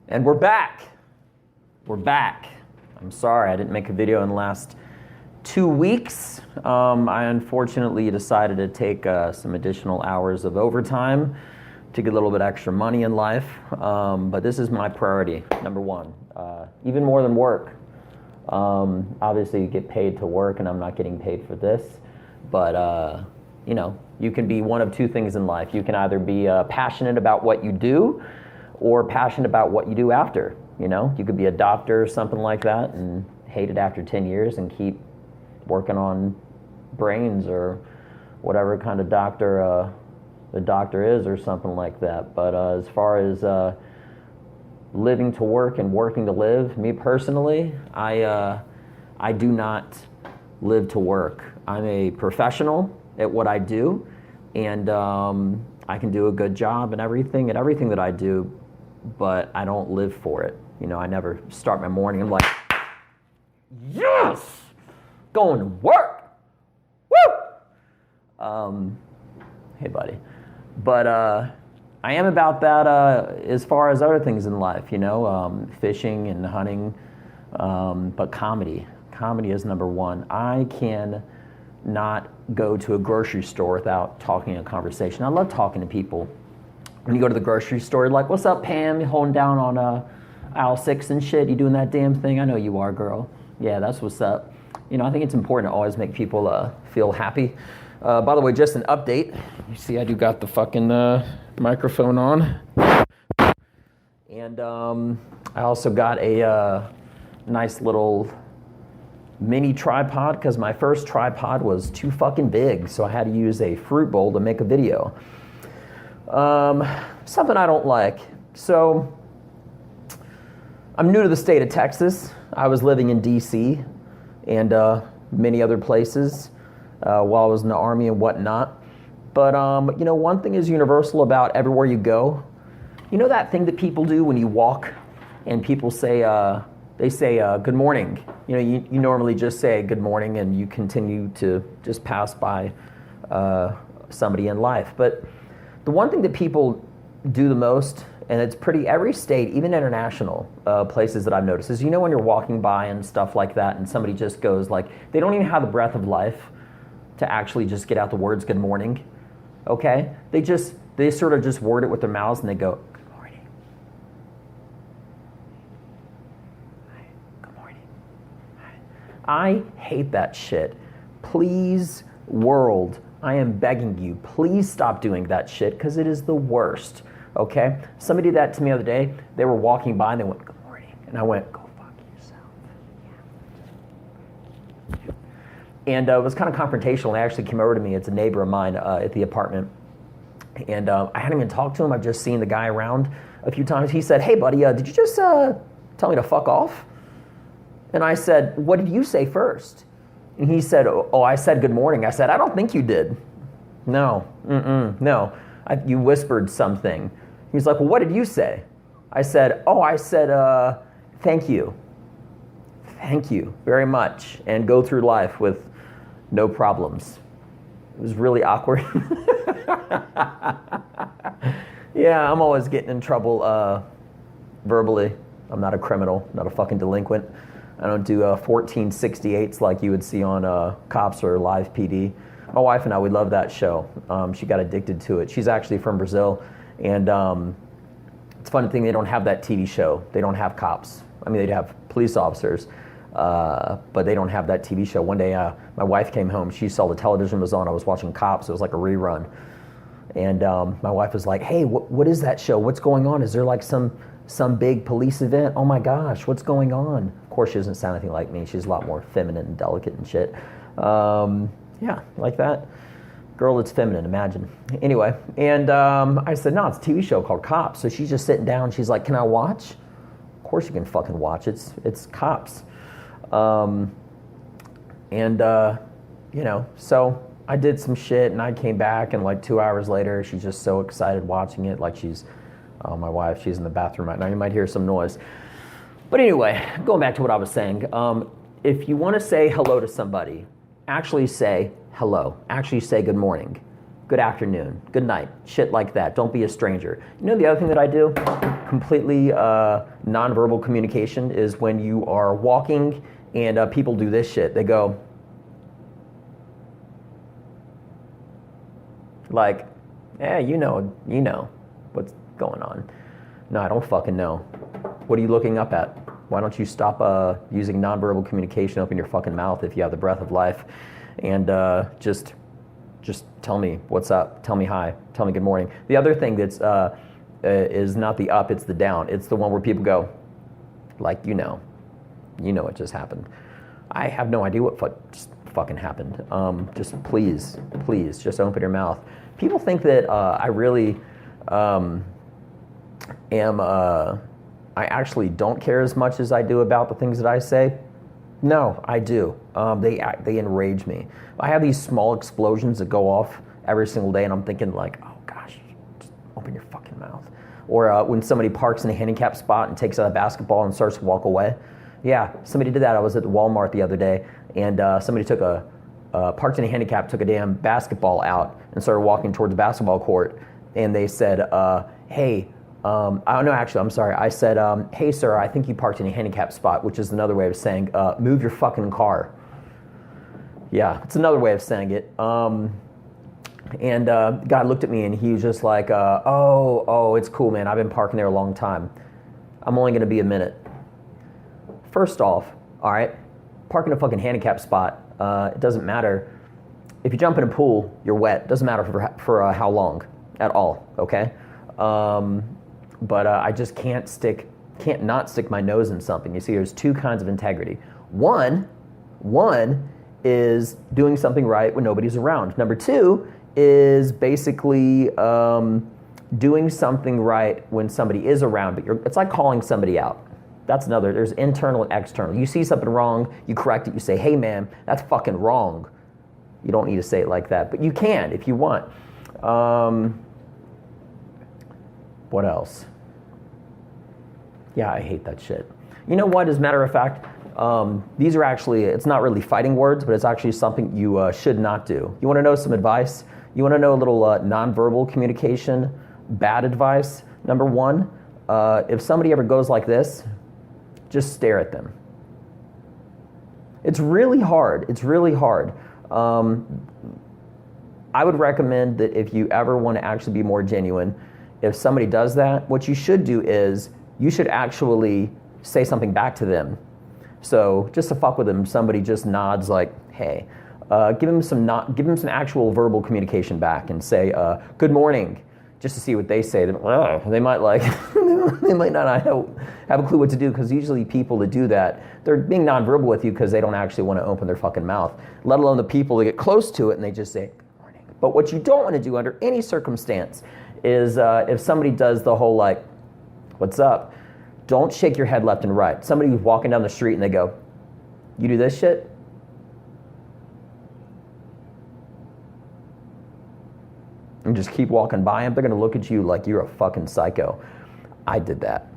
And we're back. We're back. I'm sorry I didn't make a video in the last 2 weeks. I unfortunately decided to take some additional hours of overtime to get a little bit extra money in life. But this is my priority, number one. Even more than work. Obviously you get paid to work and I'm not getting paid for this. But, you can be one of two things in life. You can either be passionate about what you do or passionate about what you do after. You could be a doctor or something like that and hate it after 10 years and keep working on brains or whatever kind of doctor the doctor is or something like that. But as far as living to work and working to live, me personally, I do not live to work. I'm a professional at what I do, and I can do a good job and everything that I do, but I don't live for it. I never start my morning and I'm like, yes, going to work, woo! Hey buddy. But I am about that as far as other things in life, fishing and hunting, but comedy is number one. I can not go to a grocery store without talking a conversation. I love talking to people. When you go to the grocery store, you're like, what's up, Pam? You're holding down on aisle 6 and shit. You doing that damn thing? I know you are, girl. Yeah, that's what's up. I think it's important to always make people feel happy. By the way, just an update. You see, I do got the fucking microphone on. And I also got a nice little mini tripod because my first tripod was too fucking big. So I had to use a fruit bowl to make a video. Something I don't like. So I'm new to the state of Texas. I was living in DC and many other places while I was in the Army and whatnot. But one thing is universal about everywhere you go. That thing that people do when you walk and people say, good morning. You normally just say good morning and you continue to just pass by somebody in life. But the one thing that people do the most, and it's pretty every state, even international places that I've noticed, is when you're walking by and stuff like that and somebody just goes like, they don't even have the breath of life to actually just get out the words good morning, okay? They sort of just word it with their mouths and they go, good morning. Hi, good morning. Hi. I hate that shit. Please, world, I am begging you, please stop doing that shit because it is the worst, okay? Somebody did that to me the other day. They were walking by and they went, good morning. And I went, go fuck yourself. Yeah. And it was kind of confrontational. They actually came over to me. It's a neighbor of mine at the apartment. And I hadn't even talked to him. I've just seen the guy around a few times. He said, hey, buddy, did you just tell me to fuck off? And I said, what did you say first? And he said, oh, I said good morning. I said, I don't think you did. No, no. You whispered something. He's like, well, what did you say? I said, thank you. Thank you very much. And go through life with no problems. It was really awkward. Yeah, I'm always getting in trouble verbally. I'm not a criminal, not a fucking delinquent. I don't do 1468s like you would see on Cops or Live PD. My wife and I, we love that show. She got addicted to it. She's actually from Brazil. And it's a funny thing, they don't have that TV show. They don't have cops. I mean, they'd have police officers. But they don't have that TV show. One day, my wife came home. She saw the television was on. I was watching Cops. It was like a rerun. And my wife was like, hey, what is that show? What's going on? Is there like some big police event? Oh my gosh, what's going on? Of course, she doesn't sound anything like me. She's a lot more feminine and delicate and shit. Yeah, like that. Girl that's feminine, imagine. Anyway, and I said, no, it's a TV show called Cops. So she's just sitting down. She's like, can I watch? Of course you can fucking watch. It's Cops. So I did some shit and I came back and like 2 hours later, she's just so excited watching it. Like my wife, she's in the bathroom right now. You might hear some noise. But anyway, going back to what I was saying, if you want to say hello to somebody, actually say hello. Actually say good morning, good afternoon, good night, shit like that. Don't be a stranger. The other thing that I do? Come completely nonverbal communication is when you are walking and people do this shit. They go like, yeah, you know what's going on. No, I don't fucking know. What are you looking up at? Why don't you stop using nonverbal communication, open your fucking mouth if you have the breath of life, and just tell me what's up, tell me hi, tell me good morning. The other thing that's is not the up, it's the down. It's the one where people go, like, you know what just happened. I have no idea what just fucking happened. Just please, just open your mouth. People think that I really I actually don't care as much as I do about the things that I say. No, I do. They enrage me. I have these small explosions that go off every single day, and I'm thinking like, oh gosh, just open your fucking mouth. Or when somebody parks in a handicap spot and takes out a basketball and starts to walk away. Yeah, somebody did that. I was at the Walmart the other day, and somebody took parked in a handicap, took a damn basketball out and started walking toward the basketball court. And they said, hey, I'm sorry. I said, hey, sir, I think you parked in a handicap spot, which is another way of saying, move your fucking car. Yeah, it's another way of saying it. And the guy looked at me and he was just like, oh, it's cool, man. I've been parking there a long time. I'm only going to be a minute. First off, all right, park in a fucking handicap spot. It doesn't matter. If you jump in a pool, you're wet. It doesn't matter for how long at all, okay? But I just can't not stick my nose in something. You see, there's two kinds of integrity. One is doing something right when nobody's around. Number two is basically doing something right when somebody is around, but it's like calling somebody out. That's another. There's internal and external. You see something wrong, you correct it, you say, hey man, that's fucking wrong. You don't need to say it like that, but you can if you want. What else? Yeah, I hate that shit. You know what, as a matter of fact, these are actually, it's not really fighting words, but it's actually something you should not do. You want to know some advice? You want to know a little nonverbal communication, bad advice? Number one, if somebody ever goes like this, just stare at them. It's really hard. I would recommend that if you ever want to actually be more genuine, if somebody does that, what you should do is you should actually say something back to them. So just to fuck with them, somebody just nods like, hey, give them some actual verbal communication back and say, good morning, just to see what they say. They might like, they might not have a clue what to do, because usually people that do that, they're being nonverbal with you because they don't actually want to open their fucking mouth, let alone the people that get close to it and they just say, good morning. But what you don't want to do under any circumstance is if somebody does the whole like, what's up? Don't shake your head left and right. Somebody who's walking down the street and they go, you do this shit? And just keep walking by them. They're going to look at you like you're a fucking psycho. I did that.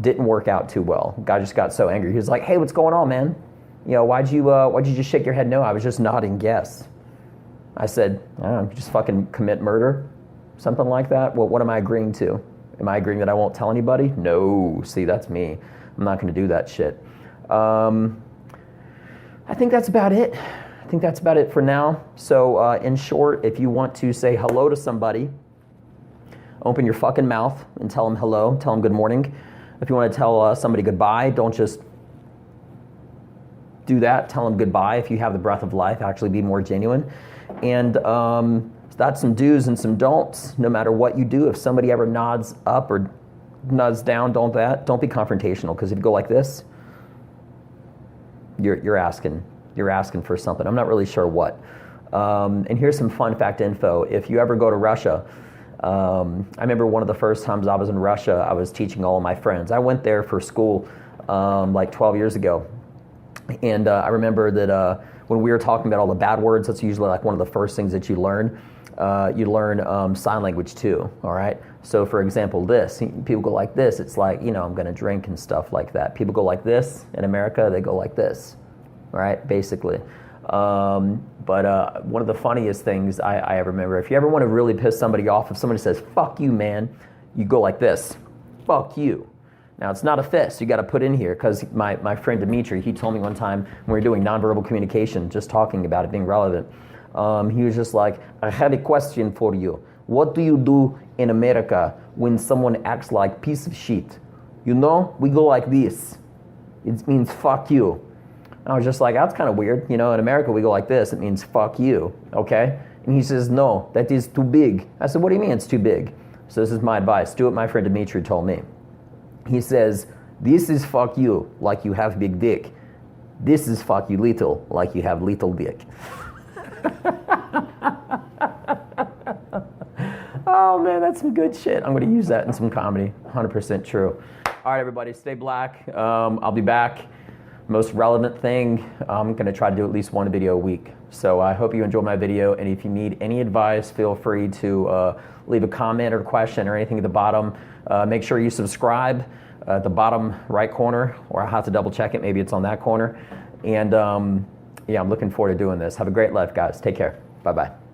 Didn't work out too well. Guy just got so angry. He was like, hey, what's going on, man? You know, why'd you just shake your head? No, I was just nodding yes. I said, I don't know, just fucking commit murder? Something like that? Well, what am I agreeing to? Am I agreeing that I won't tell anybody? No. See, that's me. I'm not going to do that shit. I think that's about it. I think that's about it for now. So in short, if you want to say hello to somebody, open your fucking mouth and tell them hello, tell them good morning. If you want to tell somebody goodbye, don't just do that. Tell them goodbye. If you have the breath of life, actually be more genuine. And that's some do's and some don'ts. No matter what you do, if somebody ever nods up or nods down, don't be confrontational, because if you go like this, you're asking for something. I'm not really sure what. And here's some fun fact info. If you ever go to Russia, I remember one of the first times I was in Russia, I was teaching all of my friends. I went there for school like 12 years ago. And I remember that when we were talking about all the bad words, that's usually like one of the first things that you learn. You learn sign language too, all right? So for example, this, people go like this. It's like, I'm going to drink and stuff like that. People go like this. In America, they go like this, right? Basically. But one of the funniest things I ever remember, if you ever want to really piss somebody off, if somebody says, fuck you, man, you go like this. fuck you. Now, it's not a fist. You got to put in here, because my friend Dimitri, he told me one time when we were doing nonverbal communication, just talking about it being relevant, he was just like, I had a question for you. What do you do in America when someone acts like piece of shit? You know, we go like this. It means fuck you. I was just like, that's kind of weird. You know, in America, we go like this. It means fuck you, okay? And he says, no, that is too big. I said, what do you mean it's too big? So this is my advice. Do what my friend Dimitri told me. He says, this is fuck you, like you have big dick. This is fuck you little, like you have little dick. Oh man, that's some good shit. I'm gonna use that in some comedy, 100% true. All right, everybody, stay black. I'll be back. Most relevant thing, I'm gonna try to do at least one video a week. So I hope you enjoyed my video, and if you need any advice, feel free to leave a comment or question or anything at the bottom. Make sure you subscribe at the bottom right corner, or I'll have to double check it, maybe it's on that corner. And yeah, I'm looking forward to doing this. Have a great life, guys. Take care. Bye-bye.